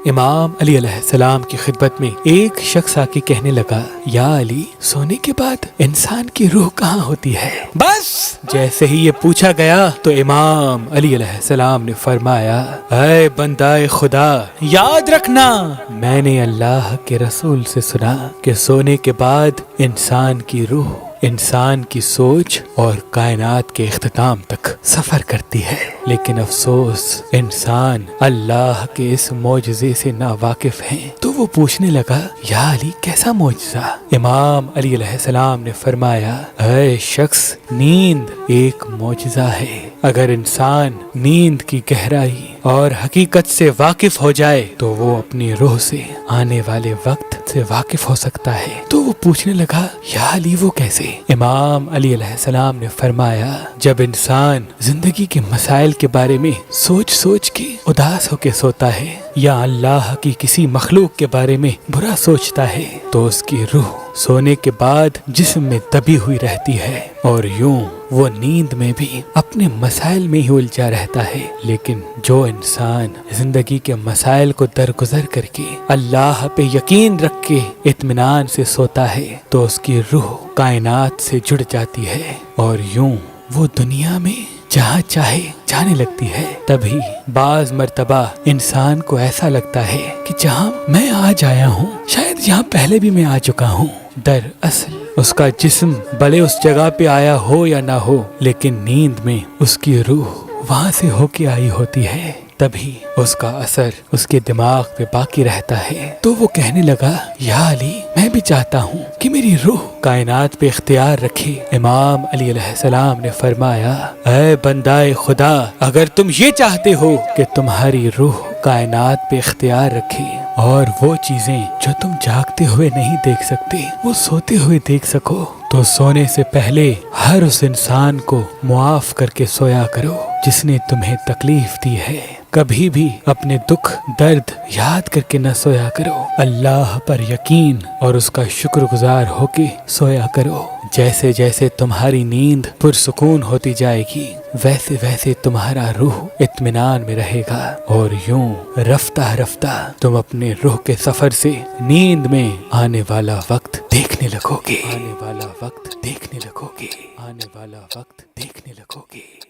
امام علی علیہ السلام کی خدمت میں ایک شخص آ کے کہنے لگا، یا علی، سونے کے بعد انسان کی روح کہاں ہوتی ہے؟ بس جیسے ہی یہ پوچھا گیا تو امام علی علیہ السلام نے فرمایا، اے بندہ خدا، یاد رکھنا، میں نے اللہ کے رسول سے سنا کہ سونے کے بعد انسان کی روح انسان کی سوچ اور کائنات کے اختتام تک سفر کرتی ہے، لیکن افسوس انسان اللہ کے اس معجزے سے ناواقف ہیں۔ تو وہ پوچھنے لگا، یا علی، کیسا معجزہ؟ امام علی علیہ السلام نے فرمایا، اے شخص، نیند ایک معجزہ ہے۔ اگر انسان نیند کی گہرائی اور حقیقت سے واقف ہو جائے تو وہ اپنی روح سے آنے والے وقت سے واقف ہو سکتا ہے۔ تو وہ پوچھنے لگا، یا علی، وہ کیسے؟ امام علی علیہ السلام نے فرمایا، جب انسان زندگی کے مسائل کے بارے میں سوچ سوچ کے اداس ہو کے سوتا ہے یا اللہ کی کسی مخلوق کے بارے میں برا سوچتا ہے تو اس کی روح سونے کے بعد جسم میں دبی ہوئی رہتی ہے، اور یوں وہ نیند میں بھی اپنے مسائل میں ہی الجھا رہتا ہے۔ لیکن جو انسان زندگی کے مسائل کو درگزر کر کے اللہ پہ یقین رکھ کے اطمینان سے سوتا ہے تو اس کی روح کائنات سے جڑ جاتی ہے، اور یوں وہ دنیا میں جہاں چاہے جانے لگتی ہے۔ تبھی بعض مرتبہ انسان کو ایسا لگتا ہے کہ جہاں میں آج آیا ہوں شاید یہاں پہلے بھی میں آ چکا ہوں۔ دراصل اس کا جسم بھلے اس جگہ پہ آیا ہو یا نہ ہو، لیکن نیند میں اس کی روح وہاں سے ہو کے آئی ہوتی ہے، تبھی اس کا اثر اس کے دماغ پہ باقی رہتا ہے۔ تو وہ کہنے لگا، یا علی، میں بھی چاہتا ہوں کہ میری روح کائنات پہ اختیار رکھے۔ امام علی علیہ السلام نے فرمایا، اے بندہ خدا، اگر تم یہ چاہتے ہو کہ تمہاری روح کائنات پہ اختیار رکھے اور وہ چیزیں جو تم جاگتے ہوئے نہیں دیکھ سکتے وہ سوتے ہوئے دیکھ سکو، تو سونے سے پہلے ہر اس انسان کو معاف کر کے سویا کرو جس نے تمہیں تکلیف دی ہے۔ کبھی بھی اپنے دکھ درد یاد کر کے نہ سویا کرو، اللہ پر یقین اور اس کا شکر گزار ہو کے سویا کرو۔ جیسے جیسے تمہاری نیند پرسکون ہوتی جائے گی ویسے ویسے تمہارا روح اطمینان میں رہے گا، اور یوں رفتہ رفتہ تم اپنے روح کے سفر سے نیند میں آنے والا وقت دیکھنے لگو گے، آنے والا وقت دیکھنے لگو گے، آنے والا وقت دیکھنے لگو گے۔